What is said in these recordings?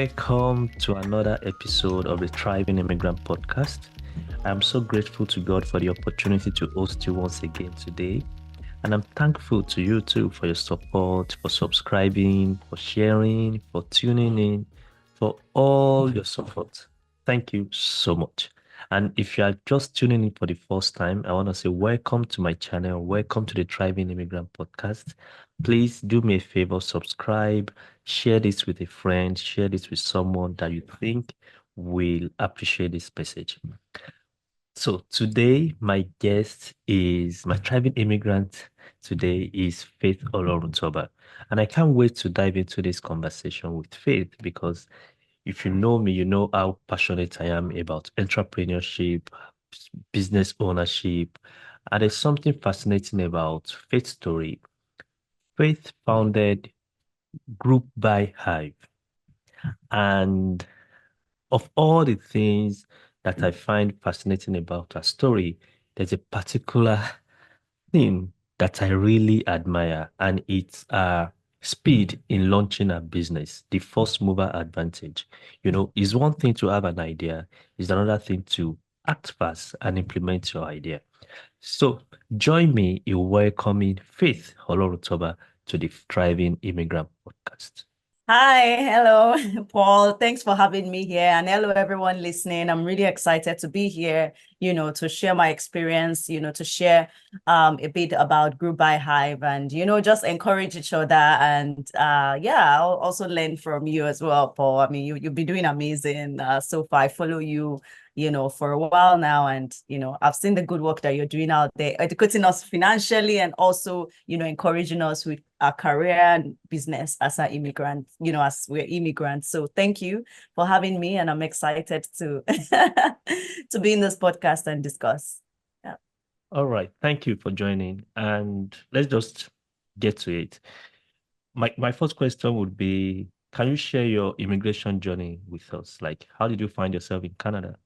Welcome to another episode of the Thriving Immigrant podcast. I'm so grateful to God for the opportunity to host you once again today. And I'm thankful to you too for your support, for subscribing, for sharing, for tuning in, for all your support. Thank you so much. And if you are just tuning in for the first time, I want to say welcome to my channel. Welcome to the Thriving Immigrant podcast. Please do me a favor, subscribe, share this with a friend, share this with someone that you think will appreciate this message. So today, my guest is my thriving immigrant. Today is Faith Oloruntoba. And I can't wait to dive into this conversation with Faith because if you know me, you know how passionate I am about entrepreneurship, business ownership. And there's something fascinating about Faith's story. Faith founded GroupBuyHive. And of all the things that I find fascinating about her story, there's a particular thing that I really admire, and it's speed in launching a business, the first mover advantage. It's one thing to have an idea, it's another thing to act fast and implement your idea. So join me in welcoming Faith Oloruntoba to the Thriving Immigrant Podcast. Hi, hello, Paul. Thanks for having me here. And hello, everyone listening. I'm really excited to be here, to share my experience, to share a bit about GroupBuyHive and, just encourage each other. And I'll also learn from you as well, Paul. I mean, you've been doing amazing so far. I follow you, for a while now. And, I've seen the good work that you're doing out there, educating us financially and also, encouraging us with our career and business as an immigrant, as we're immigrants. So thank you for having me. And I'm excited to to be in this podcast and discuss. Yeah. All right. Thank you for joining. And let's just get to it. My first question would be, can you share your immigration journey with us? Like, how did you find yourself in Canada?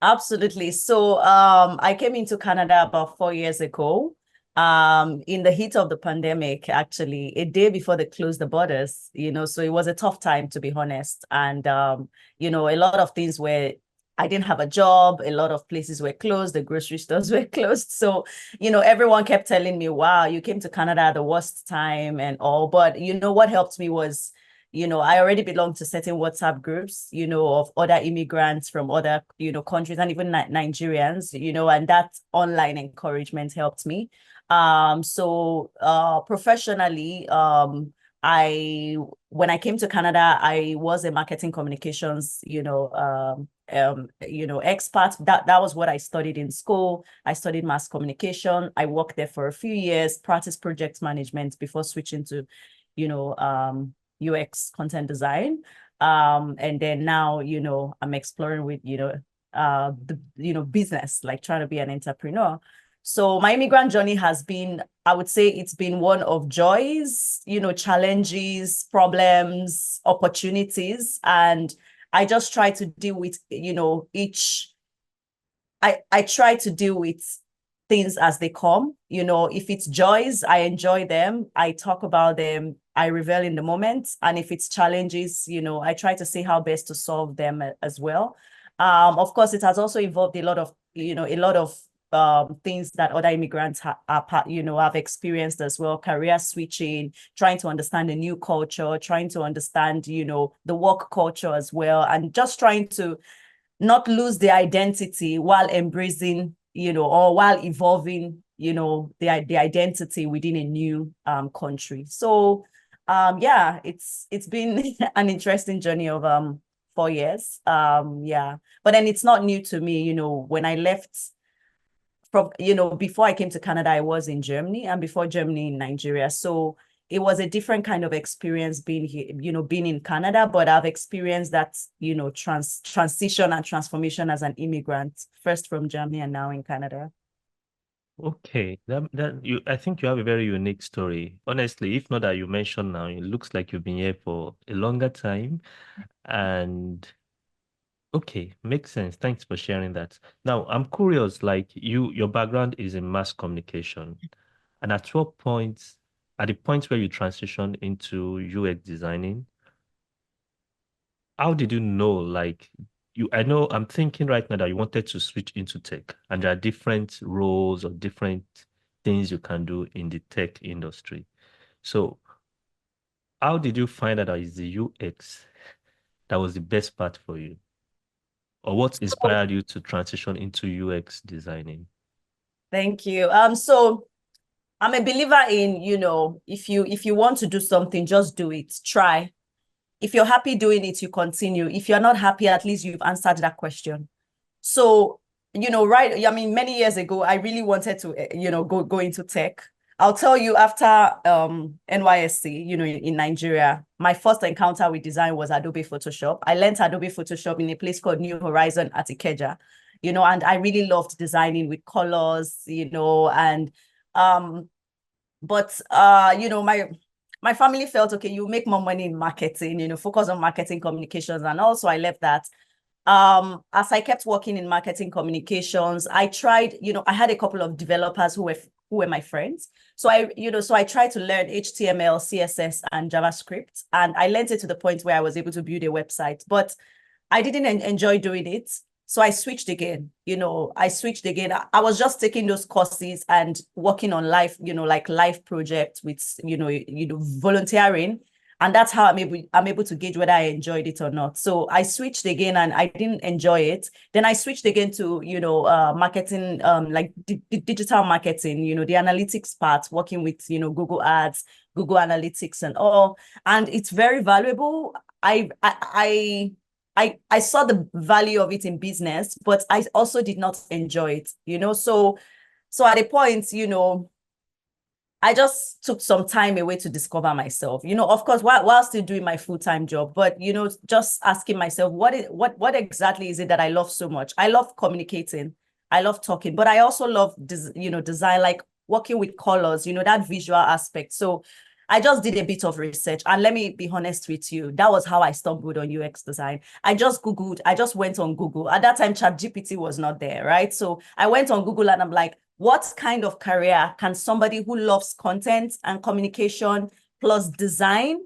Absolutely. So I came into Canada about 4 years ago. In the heat of the pandemic, actually, a day before they closed the borders, so it was a tough time, to be honest. And a lot of things were, I didn't have a job, a lot of places were closed, the grocery stores were closed. So, everyone kept telling me, wow, you came to Canada at the worst time and all. But what helped me was, I already belong to certain WhatsApp groups, of other immigrants from other, countries and even Nigerians, and that online encouragement helped me. So professionally, when I came to Canada, I was a marketing communications, expert. That was what I studied in school. I studied mass communication. I worked there for a few years, practice project management before switching to, UX content design. And then now, I'm exploring with, business, like trying to be an entrepreneur. So my immigrant journey has been, I would say it's been one of joys, challenges, problems, opportunities. And I just try to deal with, I try to deal with things as they come. If it's joys, I enjoy them. I talk about them. I revel in the moment. And if it's challenges, I try to see how best to solve them as well. Of course, it has also involved a lot of, things that other immigrants have experienced as well, career switching, trying to understand the new culture, trying to understand, the work culture as well, and just trying to not lose their identity while embracing, or while evolving, the identity within a new country. So it's been an interesting journey of 4 years. But then it's not new to me. When I left from, before I came to Canada, I was in Germany, and before Germany, in Nigeria. So it was a different kind of experience being here, being in Canada, but I've experienced that, transition and transformation as an immigrant, first from Germany and now in Canada. Okay, I think you have a very unique story. Honestly, if not that you mentioned now, it looks like you've been here for a longer time. And okay, makes sense. Thanks for sharing that. Now, I'm curious, like your background is in mass communication. And at the point where you transition into UX designing, how did you know, like, I know I'm thinking right now that you wanted to switch into tech, and there are different roles or different things you can do in the tech industry. So how did you find out that it's the UX that was the best part for you? Or what So inspired you to transition into UX designing? thank you. So I'm a believer in, if you want to do something, just do it. Try. If you're happy doing it, you continue. If you're not happy, at least you've answered that question. So, right, I mean, many years ago, I really wanted to, go into tech. I'll tell you, after NYSC, in Nigeria, my first encounter with design was Adobe Photoshop. I learned Adobe Photoshop in a place called New Horizon at Ikeja, and I really loved designing with colors, and um, but my family felt, okay, you make more money in marketing, focus on marketing communications. And also I left that. As I kept working in marketing communications, I tried, I had a couple of developers who were my friends. So I tried to learn HTML, CSS, and JavaScript. And I learned it to the point where I was able to build a website, but I didn't enjoy doing it. So I switched again. I was just taking those courses and working on like life projects with, volunteering. And that's how I'm able to gauge whether I enjoyed it or not. So I switched again and I didn't enjoy it. Then I switched again to, marketing, like digital marketing, the analytics part, working with, Google Ads, Google Analytics and all. And it's very valuable. I saw the value of it in business, but I also did not enjoy it. So at a point, I just took some time away to discover myself. Of course, while still doing my full-time job, but just asking myself, what exactly is it that I love so much? I love communicating, I love talking, but I also love design, like working with colors, that visual aspect. So I just did a bit of research, and let me be honest with you, that was how I stumbled on UX design. I just went on Google. At that time, ChatGPT was not there, right? So I went on Google and I'm like, what kind of career can somebody who loves content and communication plus design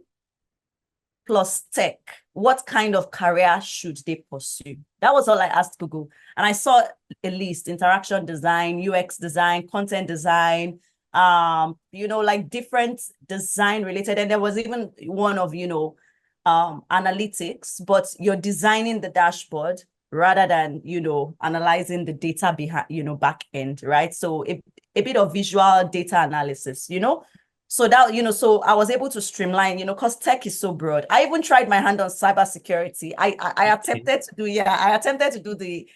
plus tech, what kind of career should they pursue? That was all I asked Google. And I saw a list: interaction design, UX design, content design, like different design related. And there was even one of, analytics, but you're designing the dashboard rather than, analyzing the data behind, back end, right? So a bit of visual data analysis. So that, so I was able to streamline, because tech is so broad. I even tried my hand on cybersecurity. I Okay. attempted to do, yeah, I attempted to do the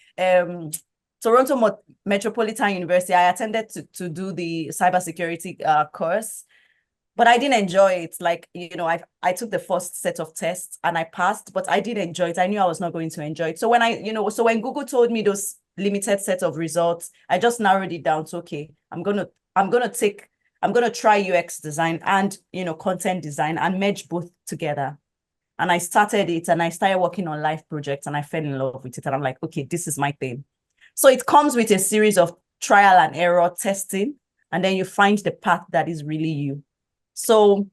Toronto Metropolitan University. I attempted to do the cybersecurity course, but I didn't enjoy it. Like, I took the first set of tests and I passed, but I didn't enjoy it. I knew I was not going to enjoy it. So when Google told me those limited set of results, I just narrowed it down to, okay, I'm gonna try UX design and, content design and merge both together. And I started it and I started working on live projects and I fell in love with it. And I'm like, okay, this is my thing. So it comes with a series of trial and error testing, and then you find the path that is really you. So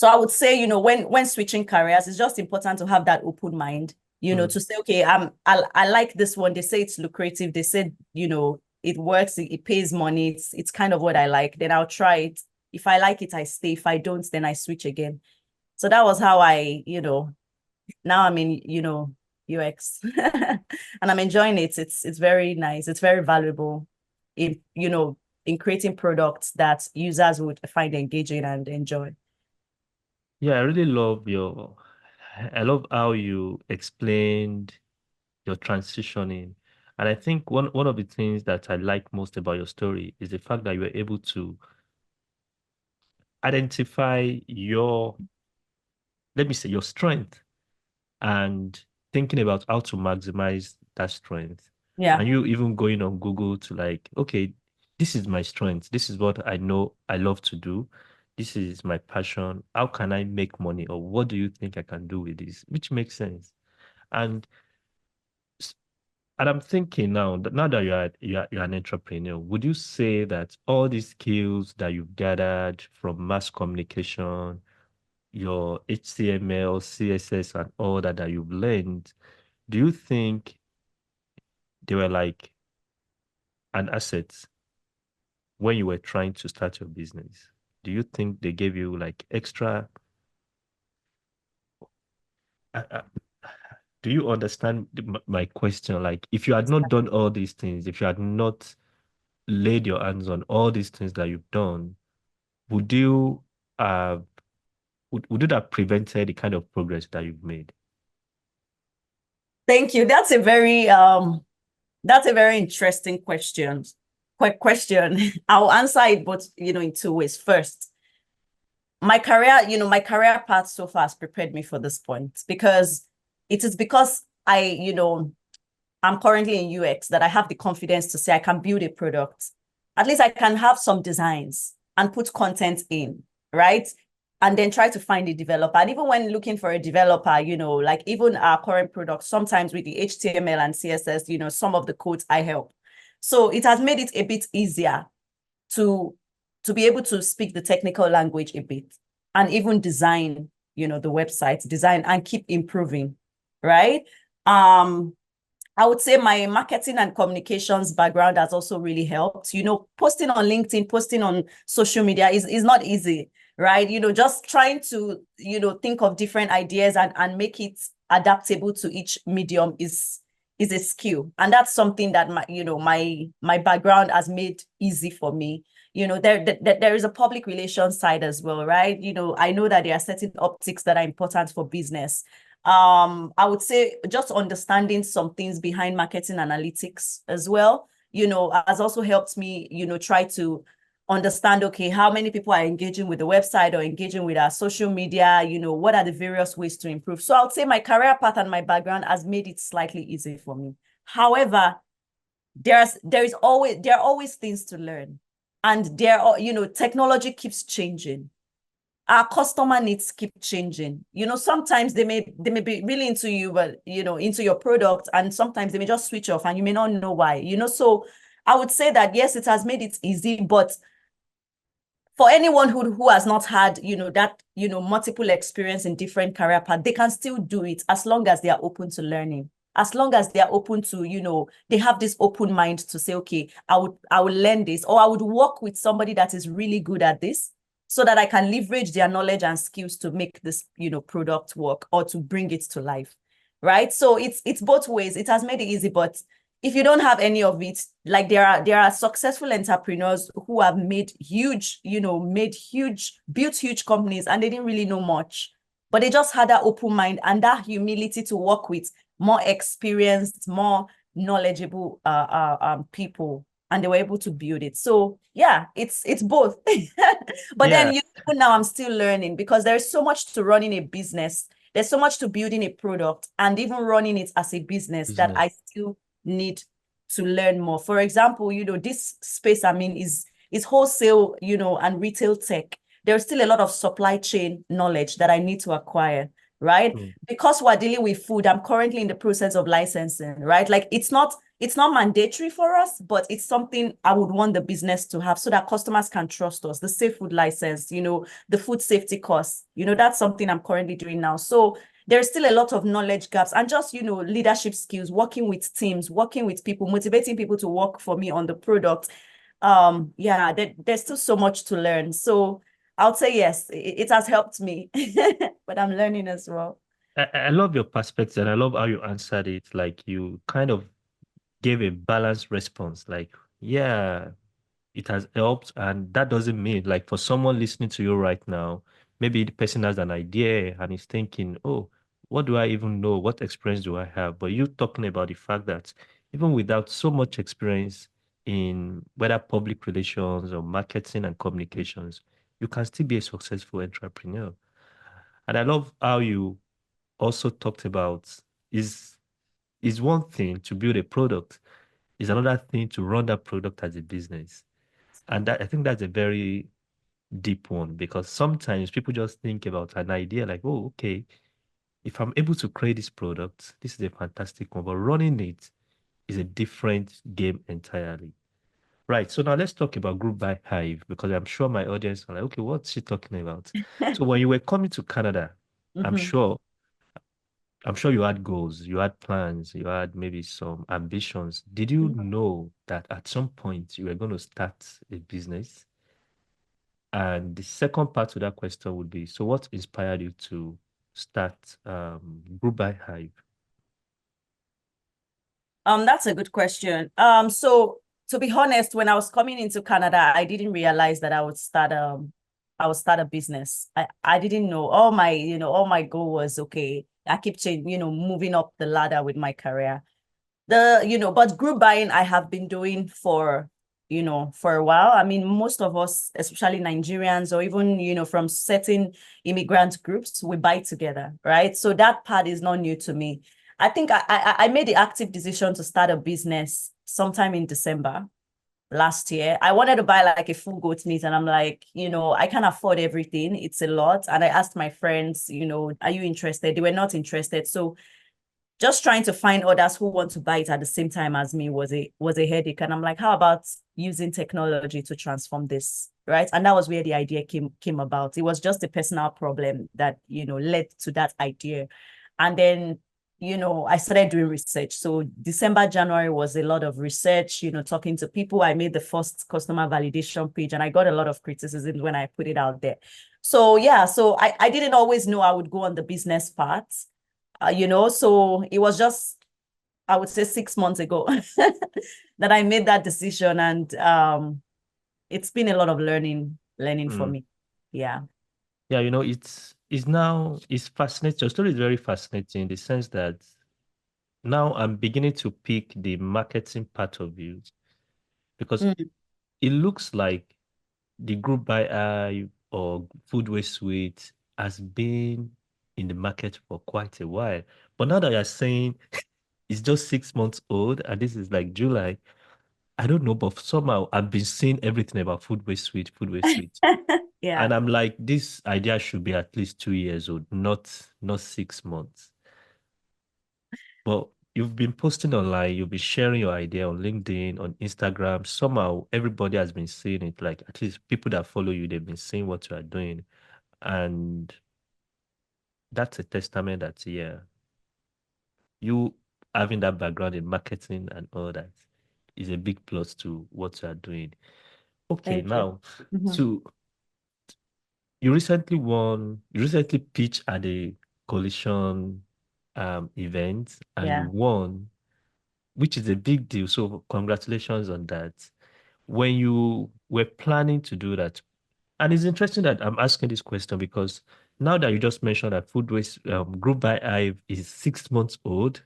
I would say, when switching careers, it's just important to have that open mind, to say, okay, I like this one. They say it's lucrative. They said, it works, it pays money. It's kind of what I like. Then I'll try it. If I like it, I stay. If I don't, then I switch again. So that was how now I'm in, UX and I'm enjoying it. It's very nice. It's very valuable in creating products that users would find engaging and enjoy. Yeah, I love how you explained your transitioning. And I think one of the things that I like most about your story is the fact that you were able to identify let me say, your strength, and thinking about how to maximize that strength. Yeah. And you even going on Google to, like, okay, this is my strength. This is what I know I love to do. This is my passion. How can I make money? Or what do you think I can do with this? Which makes sense. And s- and I'm thinking now that you're an entrepreneur, would you say that all these skills that you've gathered from mass communication your HTML, CSS, and all that you've learned, do you think they were like an asset when you were trying to start your business? Do you think they gave you like extra? Uh, uh, do you understand my question? Like, if you had not done all these things, if you had not laid your hands on all these things that you've done, would you uh would it have prevented the kind of progress that you've made? Thank you. That's a very interesting question. Quick question. I'll answer it, but in two ways. First, my career path so far has prepared me for this point because it is because I'm currently in UX that I have the confidence to say I can build a product. At least I can have some designs and put content in, right? And then try to find a developer. And even when looking for a developer, like even our current product, sometimes with the HTML and CSS, some of the codes I help. So it has made it a bit easier to be able to speak the technical language a bit and even design, the website, design and keep improving, right? I would say my marketing and communications background has also really helped. Posting on LinkedIn, posting on social media is not easy, right? Just trying to, think of different ideas and make it adaptable to each medium is a skill. And that's something that my background has made easy for me. There is a public relations side as well, right? I know that there are certain optics that are important for business. I would say just understanding some things behind marketing analytics as well, has also helped me, try to understand, okay, how many people are engaging with the website or engaging with our social media, what are the various ways to improve. So I would say my career path and my background has made it slightly easy for me. However, there are always things to learn. And technology keeps changing. Our customer needs keep changing. Sometimes they may be really into you, but into your product, and sometimes they may just switch off and you may not know why. So I would say that yes, it has made it easy, but for anyone who has not had that multiple experience in different career paths, they can still do it as long as they are open to learning, as long as they are open to they have this open mind to say, okay, I would learn this, or I would work with somebody that is really good at this so that I can leverage their knowledge and skills to make this product work or to bring it to life, right? So it's both ways. It has made it easy, but if you don't have any of it, like there are successful entrepreneurs who have built huge companies and they didn't really know much, but they just had that open mind and that humility to work with more experienced, more knowledgeable people, and they were able to build it. So yeah, it's both. But Yeah, then now I'm still learning because there's so much to running a business. There's so much to building a product and even running it as a business that I business. still need to learn more. For example, this space I'm in is wholesale, and retail tech. There's still a lot of supply chain knowledge that I need to acquire, right? Mm. Because we're dealing with food, I'm currently in the process of licensing, right? Like it's not mandatory for us, but it's something I would want the business to have so that customers can trust us. The safe food license, the food safety costs, that's something I'm currently doing now. So there's still a lot of knowledge gaps and just, leadership skills, working with teams, working with people, motivating people to work for me on the product. Yeah, there's still so much to learn. So I'll say yes, it has helped me, but I'm learning as well. I love your perspective and I love how you answered it. Like you kind of gave a balanced response. Like, yeah, it has helped. And that doesn't mean like for someone listening to you right now, maybe the person has an idea and is thinking, oh, what do I even know? What experience do I have? But you talking about the fact that even without so much experience in whether public relations or marketing and communications, you can still be a successful entrepreneur. And I love how you also talked about is is one thing to build a product, is another thing to run that product as a business. And that I think that's a very deep one because sometimes people just think about an idea like, oh, okay, if I'm able to create this product, this is a fantastic one. But running it is a different game entirely. Right. So now let's talk about GroupBuyHive because I'm sure my audience are like, okay, what's she talking about? So when you were coming to Canada, I'm Mhm. sure I'm sure you had goals, you had plans, you had maybe some ambitions. Did you Mhm. know that at some point you were going to start a business? And the second part to that question would be, so what inspired you to start GroupBuyHive? That's a good question. So to be honest, when I was coming into Canada, I didn't realize that I would start a business. I didn't know all my goal was okay. I keep changing, moving up the ladder with my career. But group buying I have been doing for a while. I mean, most of us, especially Nigerians or even, from certain immigrant groups, we buy together, right? So that part is not new to me. I think I made the active decision to start a business sometime in December last year. I wanted to buy like a full goat meat, and I'm like, I can't afford everything. It's a lot. And I asked my friends, are you interested? They were not interested. So just trying to find others who want to buy it at the same time as me was a headache. And I'm like, how about using technology to transform this? Right. And that was where the idea came about. It was just a personal problem that, led to that idea. And then, I started doing research. So December, January was a lot of research, talking to people. I made the first customer validation page and I got a lot of criticism when I put it out there. So yeah, so I didn't always know I would go on the business part. So it was just, I would say 6 months ago that I made that decision. And it's been a lot of learning for Mm. me. Yeah. Yeah, it's fascinating. Your story is very fascinating in the sense that now I'm beginning to pick the marketing part of you because Mm. it looks like the group buy eye or foodway suite has been in the market for quite a while. But now that you're saying it's just 6 months old and this is like July, I don't know, but somehow I've been seeing everything about foodway suite, foodway suite. Yeah, And I'm like, this idea should be at least 2 years old, not 6 months. But you've been posting online, you've been sharing your idea on LinkedIn, on Instagram. Somehow everybody has been seeing it. Like at least people that follow you, they've been seeing what you are doing. And that's a testament that yeah, you having that background in marketing and all that is a big plus to what you are doing. Okay, thank you. now Mhm. to you recently pitched at a collision event and you Yeah. won, which is a big deal. So congratulations on that. When you were planning to do that, and it's interesting that I'm asking this question because now that you just mentioned that Food Waste Group by Hive is 6 months old,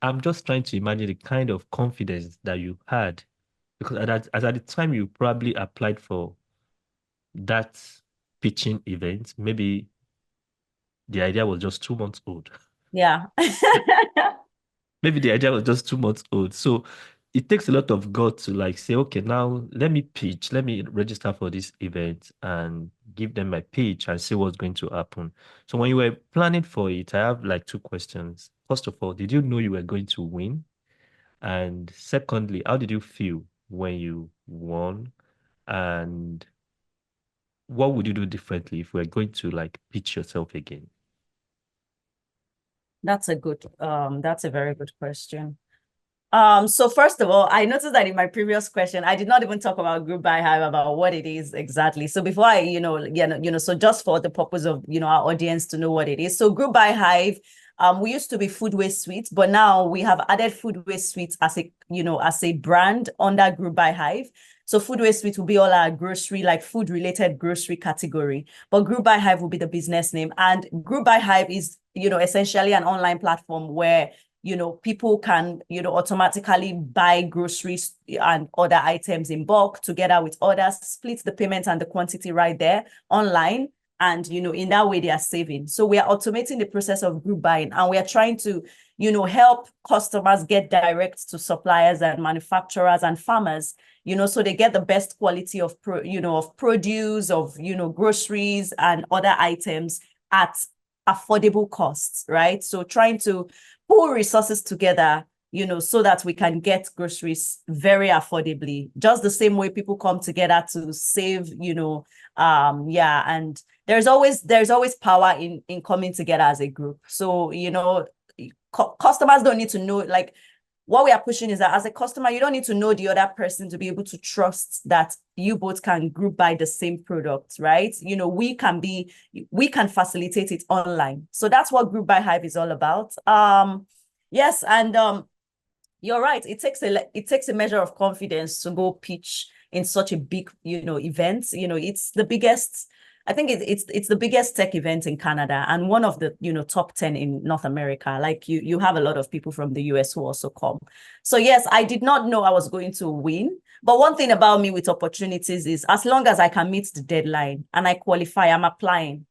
I'm just trying to imagine the kind of confidence that you had because at the time you probably applied for that pitching event, maybe the idea was just 2 months old. Yeah. Maybe the idea was just 2 months old. So it takes a lot of guts to like say, okay, now let me pitch, let me register for this event and give them my pitch and see what's going to happen. So when you were planning for it, I have like two questions. First of all, did you know you were going to win? And secondly, how did you feel when you won? And what would you do differently if we're going to like pitch yourself again? That's a very good question. So first of all, I noticed that in my previous question, I did not even talk about group buy hive, about what it is exactly. So before I, so just for the purpose of, our audience to know what it is. So group buy hive, we used to be food waste suites, but now we have added food waste suites as a brand under group buy hive. So food waste suite will be all our grocery, like food related grocery category, but group buy hive will be the business name. And group buy hive is, essentially an online platform where people can, automatically buy groceries and other items in bulk together with others, split the payment and the quantity right there online. And, in that way they are saving. So we are automating the process of group buying and we are trying to, help customers get direct to suppliers and manufacturers and farmers, so they get the best quality of, of produce, of, groceries and other items at affordable costs, right? So trying to pull resources together so that we can get groceries very affordably, just the same way people come together to save, and there's always power in coming together as a group. So, customers don't need to know, like, what we are pushing is that as a customer, you don't need to know the other person to be able to trust that you both can group buy the same product, right? We can facilitate it online. So that's what GroupBuyHive is all about. Yes, and you're right. It takes a measure of confidence to go pitch in such a big, event. It's the biggest. I think it's the biggest tech event in Canada and one of the top 10 in North America. Like you have a lot of people from the US who also come. So yes, I did not know I was going to win. But one thing about me with opportunities is as long as I can meet the deadline and I qualify, I'm applying.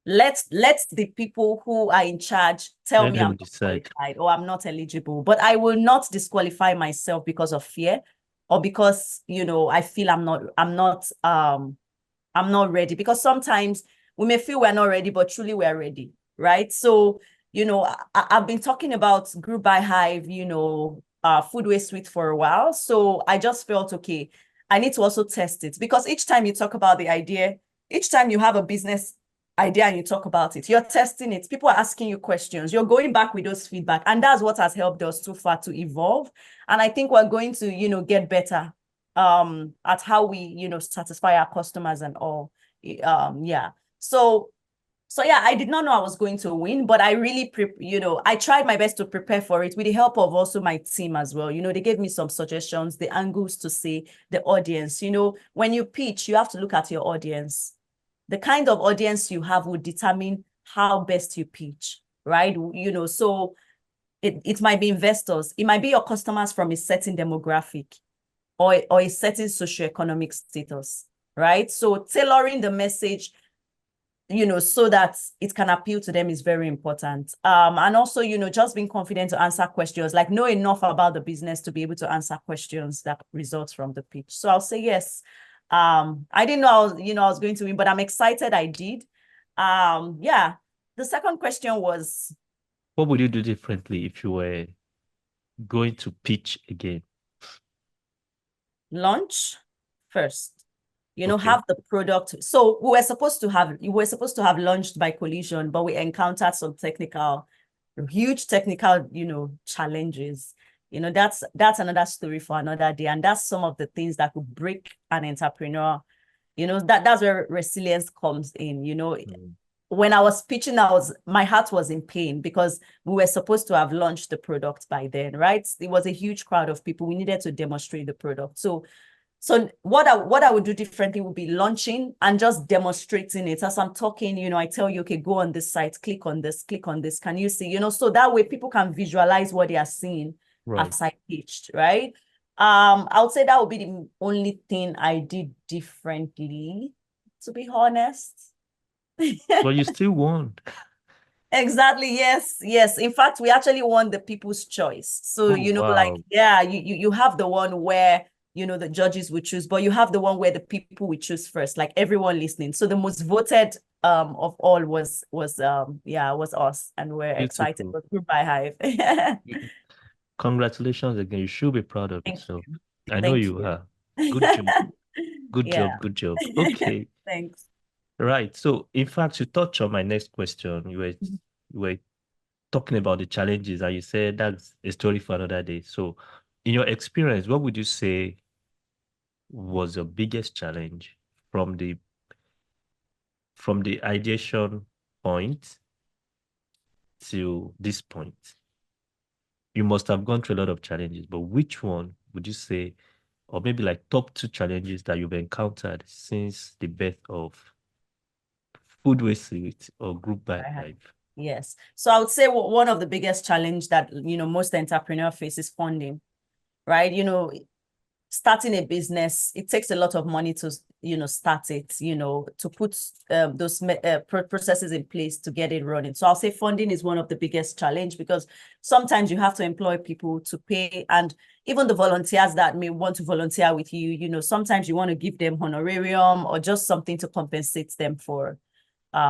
Let the people who are in charge tell me I'm not qualified or I'm not eligible, but I will not disqualify myself because of fear or because I feel I'm not ready, because sometimes we may feel we're not ready, but truly we're ready, right? So I've been talking about GroupBuyHive, food waste suite for a while, so I just felt okay, I need to also test it, because each time you talk about the idea, each time you have a business idea and you talk about it, you're testing it, people are asking you questions, you're going back with those feedback, and that's what has helped us so far to evolve. And I think we're going to get better at how we satisfy our customers and all. So yeah, I did not know I was going to win, but I really I tried my best to prepare for it with the help of also my team as well. They gave me some suggestions, the angles to say, the audience. When you pitch, you have to look at your audience. The kind of audience you have would determine how best you pitch, right? So it might be investors, it might be your customers from a certain demographic or a certain socioeconomic status, right? So tailoring the message, so that it can appeal to them is very important. And also, just being confident to answer questions, like know enough about the business to be able to answer questions that results from the pitch. So I'll say yes. I didn't know I was going to win, but I'm excited I did. Yeah. The second question was, what would you do differently if you were going to pitch again? Launch first. Okay. Have the product. So we were supposed to have launched by collision, but we encountered some huge technical, challenges. That's another story for another day. And that's some of the things that could break an entrepreneur. That's where resilience comes in. When I was pitching, my heart was in pain because we were supposed to have launched the product by then, right? It was a huge crowd of people. We needed to demonstrate the product. So what I would do differently would be launching and just demonstrating it. As I'm talking, I tell you, okay, go on this site, click on this. Can you see, so that way people can visualize what they are seeing as I pitched, right? I would say that would be the only thing I did differently, to be honest. But you still won. Exactly. Yes. In fact, we actually won the people's choice. So, wow. you have the one where, the judges would choose, but you have the one where the people would choose first, like everyone listening. So the most voted of all was us, and we're excited for GroupBuyHive. Congratulations again. You should be proud of yourself. I know Thank you you. are. Good job. Good Yeah. job. Good job. Okay. Thanks. Right. So, in fact, you touched on my next question. You were talking about the challenges, and you said that's a story for another day. So, in your experience, what would you say was your biggest challenge from the ideation point to this point? You must have gone through a lot of challenges, but which one would you say, or maybe like top 2 challenges that you've encountered since the birth of Food Waste Suite or GroupBuyHive? Yes. So I would say one of the biggest challenge that, most entrepreneur faces funding, right? Starting a business, it takes a lot of money to, start it, to put those processes in place to get it running. So I'll say funding is one of the biggest challenge, because sometimes you have to employ people to pay, and even the volunteers that may want to volunteer with you, sometimes you want to give them honorarium or just something to compensate them for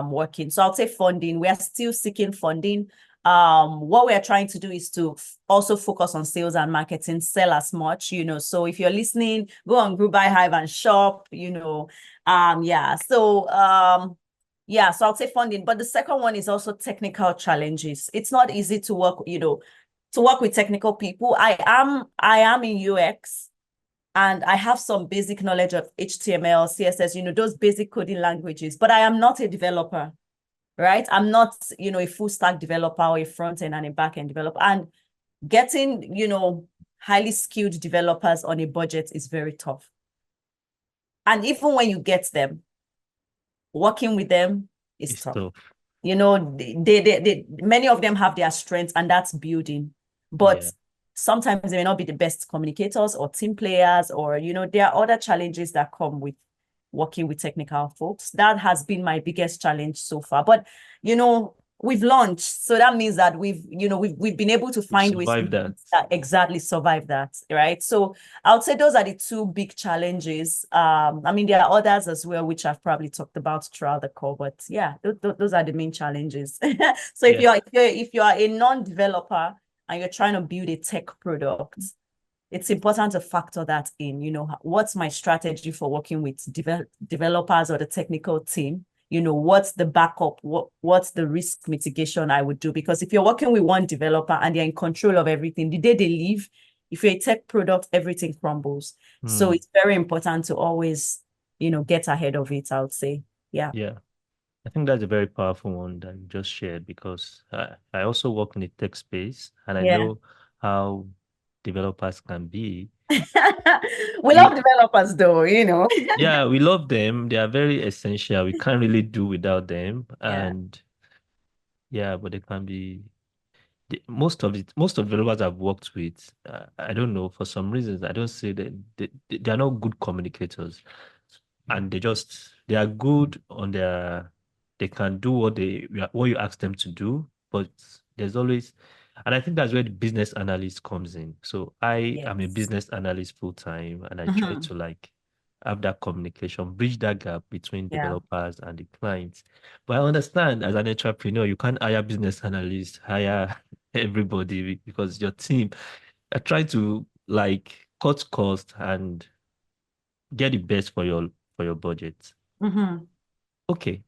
working. So I'll say funding. We are still seeking funding. what we are trying to do is to also focus on sales and marketing, sell as much, so if you're listening, go on GroupBuyHive and shop, yeah. So so I'll say funding, but the second one is also technical challenges. It's not easy to work, to work with technical people. I am in UX, and I have some basic knowledge of HTML, CSS, those basic coding languages, but I am not a developer, right? I'm not, a full stack developer or a front end and a back end developer. And getting, highly skilled developers on a budget is very tough. And even when you get them, working with them is tough. They many of them have their strengths, and that's building. But sometimes they may not be the best communicators or team players, or, there are other challenges that come with working with technical folks. That has been my biggest challenge so far. But, we've launched. So that means that we've been able to find ways that exactly survive that, right? So I would say those are the two big challenges. I mean, there are others as well, which I've probably talked about throughout the call, but yeah, those are the main challenges. So if you're a non-developer and you're trying to build a tech product, it's important to factor that in. What's my strategy for working with developers or the technical team? What's the backup? What's the risk mitigation I would do? Because if you're working with one developer and they're in control of everything, the day they leave, if you're a tech product, everything crumbles. So it's very important to always, get ahead of it, I would say. Yeah. Yeah. I think that's a very powerful one that you just shared, because I also work in the tech space, and I know how developers can be. We love developers though, Yeah, we love them. They are very essential. We can't really do without them. And but they can be most of developers I've worked with, I don't know, for some reasons, I don't say that they are not good communicators, and they are good on they can do what you ask them to do, but there's always, and I think that's where the business analyst comes in. So I am a business analyst full time, and I try to have that communication, bridge that gap between developers and the clients. But I understand, as an entrepreneur, you can't hire business analysts, hire everybody, because your team are trying to cut costs and get the best for your budget. Okay.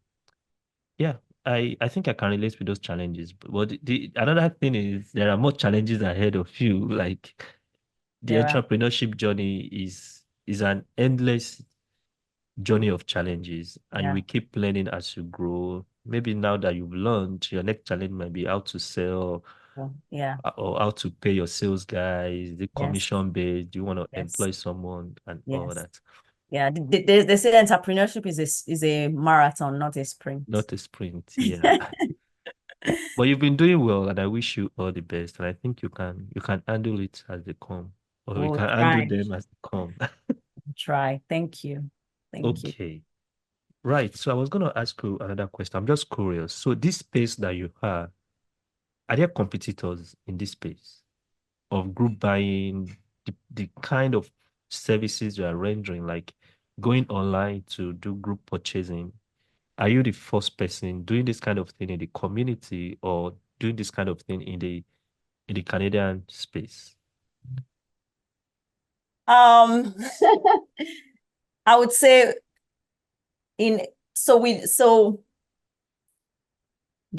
Yeah, I think I can relate with those challenges. But the another thing is there are more challenges ahead of you. Like the entrepreneurship journey is an endless journey of challenges, and you will keep learning as you grow. Maybe now that you've learned, your next challenge might be how to sell, or how to pay your sales guys, the commission base. Do you want to employ someone and all that? Yeah, they say entrepreneurship is a marathon, not a sprint. Not a sprint, yeah. But you've been doing well, and I wish you all the best. And I think you can handle it as they come, or you can handle them as they come. Try. Thank you. Thank you. Okay. Right. So I was going to ask you another question. I'm just curious. So this space that you are there competitors in this space of group buying, the kind of services you are rendering, like going online to do group purchasing? Are you the first person doing this kind of thing in the community, or doing this kind of thing in the Canadian space? I would say there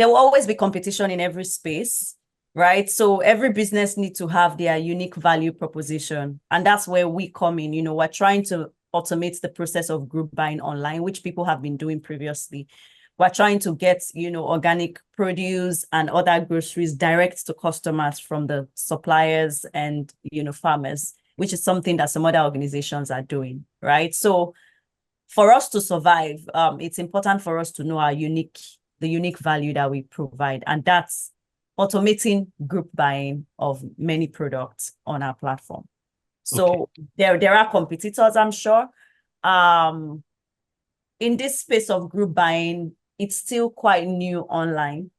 will always be competition in every space, right? So every business needs to have their unique value proposition. And that's where we come in. We're trying to automate the process of group buying online, which people have been doing previously. We're trying to get, organic produce and other groceries direct to customers from the suppliers and, farmers, which is something that some other organizations are doing, right? So for us to survive, it's important for us to know the unique value that we provide. And that's automating group buying of many products on our platform. So there are competitors, I'm sure. In this space of group buying, it's still quite new online.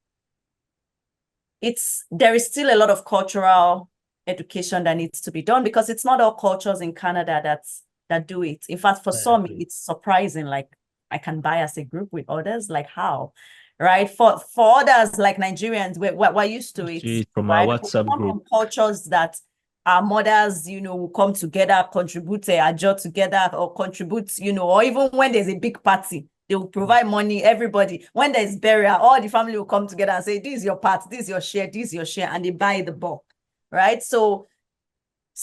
There is still a lot of cultural education that needs to be done, because it's not all cultures in Canada that do it. In fact, for some, it's surprising, like I can buy as a group with others, like how? right? For others like Nigerians, we're used to it, See it from our right? We WhatsApp come group. from cultures that our mothers, will come together, contribute a job together, or contribute, or even when there's a big party, they will provide money, everybody. When there's burial, all the family will come together and say, this is your part, this is your share, this is your share, and they buy the bulk, right? So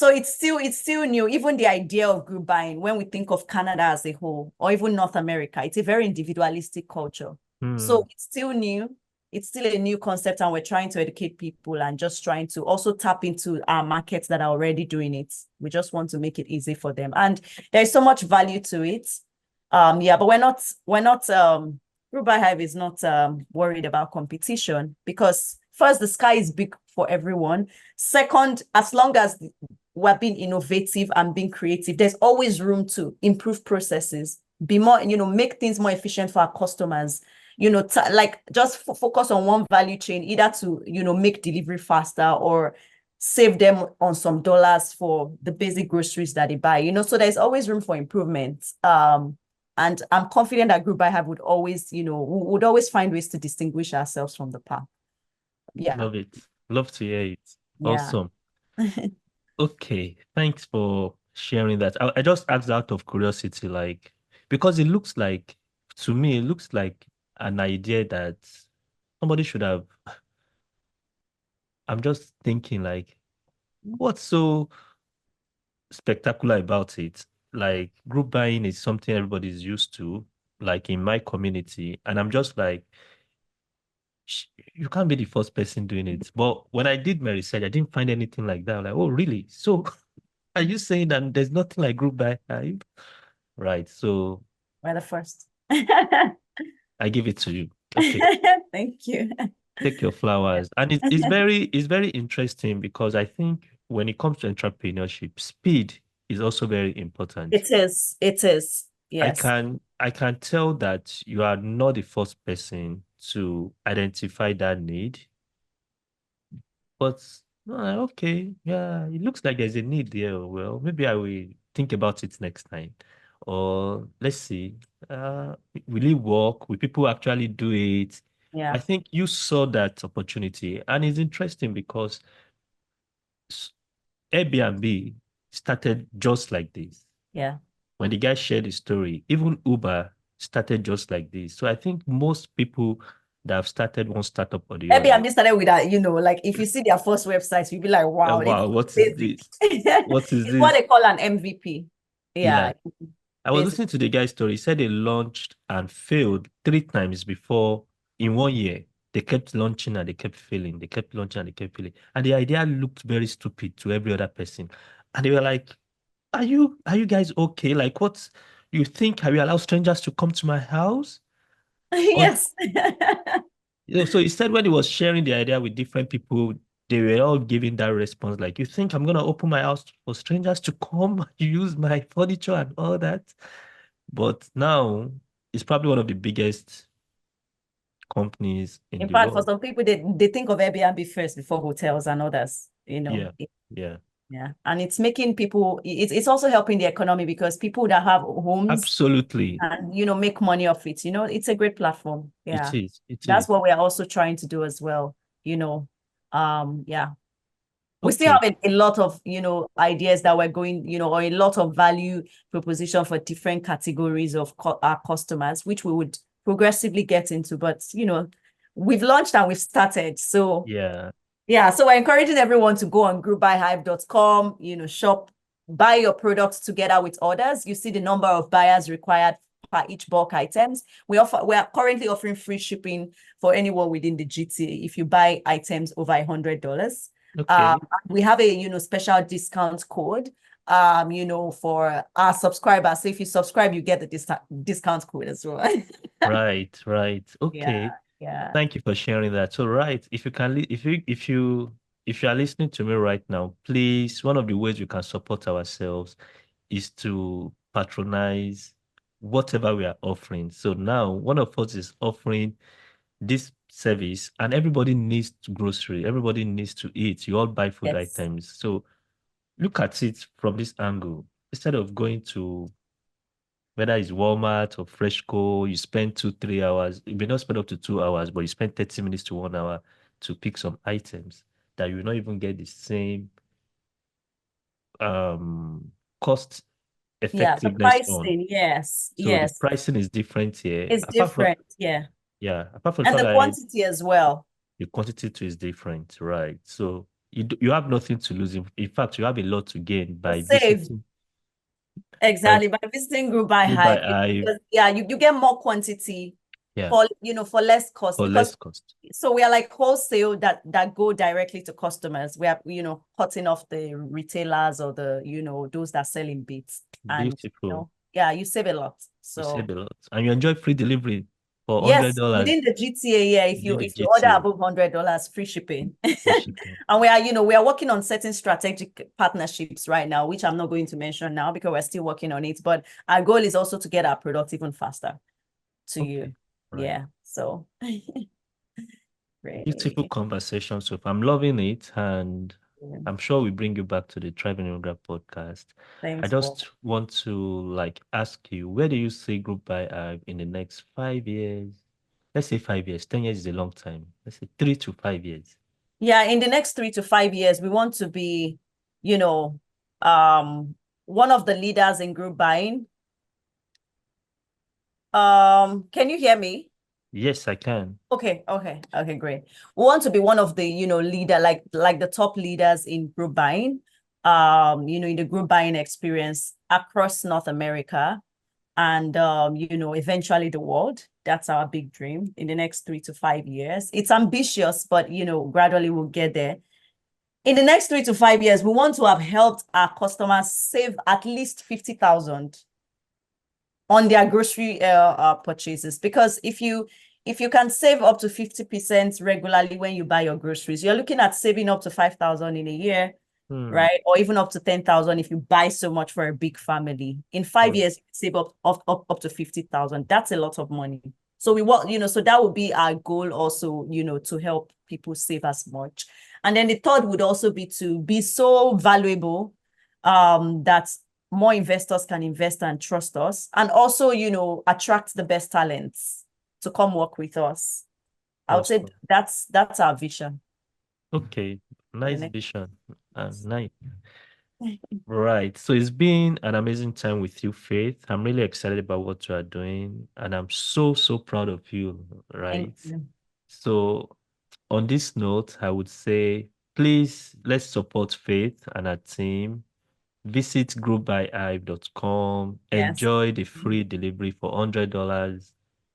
it's still new. Even the idea of group buying, when we think of Canada as a whole, or even North America, it's a very individualistic culture. So it's still new. It's still a new concept, and we're trying to educate people and just trying to also tap into our markets that are already doing it. We just want to make it easy for them. And there's so much value to it. But we're not GroupBuyHive is not worried about competition, because first, the sky is big for everyone. Second, as long as we're being innovative and being creative, there's always room to improve processes, be more, make things more efficient for our customers, like just focus on one value chain, either to, make delivery faster or save them on some dollars for the basic groceries that they buy, so there's always room for improvement. And I'm confident that GroupBuyHive would always, would always find ways to distinguish ourselves from the pack. Yeah. Love it. Love to hear it. Yeah. Awesome. Okay, thanks for sharing that. I just asked out of curiosity, like, because it looks like, to me, it looks like an idea that somebody should have. I'm just thinking, like, what's so spectacular about it? Like, group buying is something everybody's used to, like in my community. And I'm just like, you can't be the first person doing it. But when I did my research, I didn't find anything like that. I'm like, oh, really? So are you saying that there's nothing like group buy hive? Right. So We're the first. I give it to you. Okay. Thank you. Take your flowers. And it's very interesting because I think when it comes to entrepreneurship, speed is also very important. It is. It is. I Yes. can I can tell that you are not the first person to identify that need. But okay, yeah, it looks like there's a need there. Well, maybe I will think about it next time. Or let's see, will it work? Will people actually do it? Yeah. I think you saw that opportunity, and it's interesting because s- Airbnb started just like this. Yeah. When the guy shared his story, even Uber started just like this. So I think most people that have started one startup or the other. Airbnb started with that, like if you see their first website, you'll be like, wow, it's Wow, what is basic. this? What is It's what this? they call an MVP. Yeah. Yeah. I was Basic. listening to the guy's story. He said they launched and failed 3 times before in one year. They kept launching and they kept failing. They kept launching and they kept failing. And the idea looked very stupid to every other person. And they were like, are you guys okay? Like what you think I will allow strangers to come to my house? Or Yes. so he said when he was sharing the idea with different people, they were all giving that response, like, you think I'm gonna open my house for strangers to come use my furniture and all that? But now it's probably one of the biggest companies in In the fact, for world. some people, they think of Airbnb first before hotels and others, Yeah, yeah, Yeah. And it's making people, it's also helping the economy, because people that have homes absolutely. and, make money off it, it's a great platform. It Yeah. is. It That's is. what we're also trying to do as well. you know. Yeah. We still Okay. have a lot of, ideas that we're going, or a lot of value proposition for different categories of our customers, which we would progressively get into. But, we've launched and we've started. So Yeah. yeah, so we're encouraging everyone to go on groupbuyhive.com, shop, buy your products together with others. You see the number of buyers required per each bulk items. We are currently offering free shipping for anyone within the GTA if you buy items over $100. Okay. We have a, special discount code, for our subscribers. So if you subscribe, you get the discount code as well. Right, right. Yeah, Okay. yeah. Thank you for sharing that. So, right, if you can, if you are listening to me right now, please, one of the ways we can support ourselves is to patronize whatever we are offering. So now one of us is offering this service, and everybody needs grocery, everybody needs to eat. You all buy food Yes. items. So look at it from this angle. Instead of going to whether it's Walmart or Freshco, you spend 2, 3 hours. You may not spend up to 2 hours, but you spend 30 minutes to 1 hour to pick some items that you will not even get the same cost Yeah, the effectiveness on. pricing, yes, So the yes, pricing is different here. it's different. Yeah. Apart from the And fact the that quantity as well. the quantity too is different, right? So you have nothing to lose. In fact, you have a lot to gain To by save. visiting by Exactly. By visiting Group Buy Group by Hive, Hive, because yeah, you get more quantity yeah, for for less cost, for because less cost. so we are like wholesale that go directly to customers. We are, cutting off the retailers or the, those that sell in bits. And Beautiful. yeah, you save a lot. You save So a lot. And you enjoy free delivery for yes, $100 within the GTA, yeah, within the if you order GTA. above $100, free shipping. Free shipping. And we are working on certain strategic partnerships right now, which I'm not going to mention now because we're still working on it. But our goal is also to get our product even faster to Okay. you. Right. Yeah. So Beautiful really, conversation. So I'm loving it. And yeah. I'm sure we bring you back to the Thriving Immigrant podcast. I Thanks for. just want to like ask you, where do you see Group by in the next 5 years? Let's say 5 years. 10 years is a long time. Let's say 3 to 5 years. Yeah, in the next 3 to 5 years, we want to be, you know, um, one of the leaders in group buying. Can you hear me? Yes, I can. Okay, great. We want to be one of the, leader, like the top leaders in group buying, in the group buying experience across North America and eventually the world. That's our big dream in the next 3 to 5 years. It's ambitious, but gradually we'll get there. In the next 3 to 5 years, we want to have helped our customers save at least 50,000 on their grocery purchases, because if you can save up to 50% regularly when you buy your groceries, you're looking at saving up to 5,000 in a year, Hmm. right? Or even up to 10,000 if you buy so much for a big family. In five Right. years, you save up to 50,000. That's a lot of money. So we want, so that would be our goal also, to help people save as much. And then the third would also be to be so valuable that more investors can invest and trust us, and also, attract the best talents to come work with us. I would say Awesome. that's our vision Okay. for the Nice next vision. And years. nice. Right. So it's been an amazing time with you, Faith. I'm really excited about what you are doing, and I'm so, so proud of you, Thank right? you. So on this note, I would say, please let's support Faith and her team. Visit groupbuyhive.com. Yes. Enjoy the free delivery for $100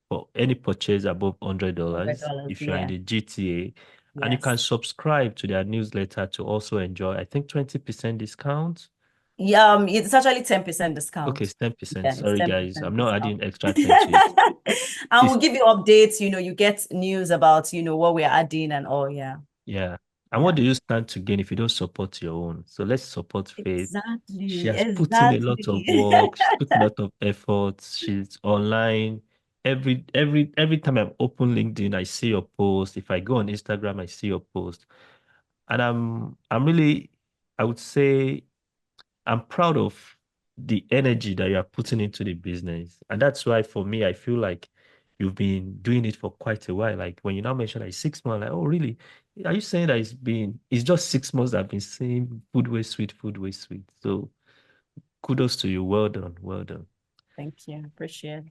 for any purchase above $100 $100. if you are in Yeah. the GTA. And you can Yes. subscribe to their newsletter to also enjoy, I think, 20% discount. Yeah. It's actually 10% Okay, discount. it's 10%. Yeah, it's Sorry, guys. 10% I'm not discount. adding extra 10 to it. And we'll It's give you updates, you get news about, what we're adding and all. Yeah. Yeah. And what Yeah. do you stand to gain if you don't support your own? So let's support Faith. She Exactly. has put in a lot of Exactly. work. She's put a lot of effort. She's online. Every time I open LinkedIn, I see your post. If I go on Instagram, I see your post. And I'm really, I would say I'm proud of the energy that you are putting into the business. And that's why for me, I feel like you've been doing it for quite a while. Like when you now mention like 6 months, like, oh, really? Are you saying that it's just 6 months that I've been saying food way sweet, food way sweet? So kudos to you. Well done. Well done. Thank you. Appreciate it.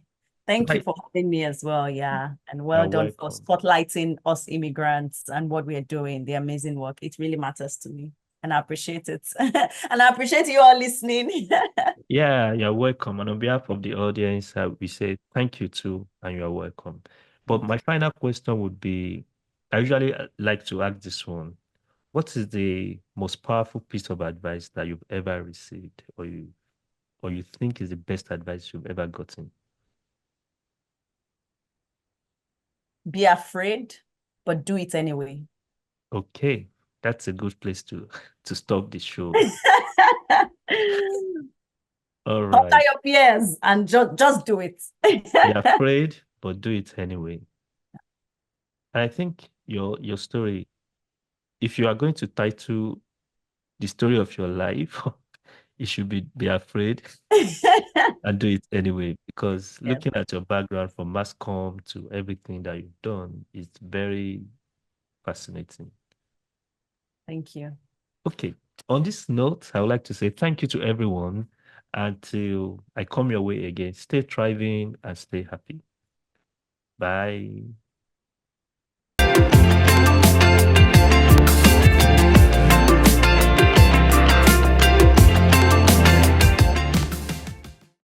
Thank you Right. for having me as well. Yeah. And well You're done for welcome. spotlighting us immigrants and what we're doing, the amazing work. It really matters to me. And I appreciate it. And I appreciate you all listening. Yeah, you're welcome. And on behalf of the audience, we say thank you too, and you're welcome. But Thank my you. final question would be, I usually like to ask this one. What is the most powerful piece of advice that you've ever received, or you think is the best advice you've ever gotten? Be afraid, but do it anyway. Okay, that's a good place to to stop the show. All Conquer right. your fears and just do it. Be afraid, but do it anyway. And I think your story, if you are going to title the story of your life, it should be afraid. and do it anyway, because Yeah, looking at your background from mass comm to everything that you've done is very fascinating. thank you. Okay. On this note, I would like to say thank you to everyone. Until I come your way again, stay thriving and stay happy. Bye.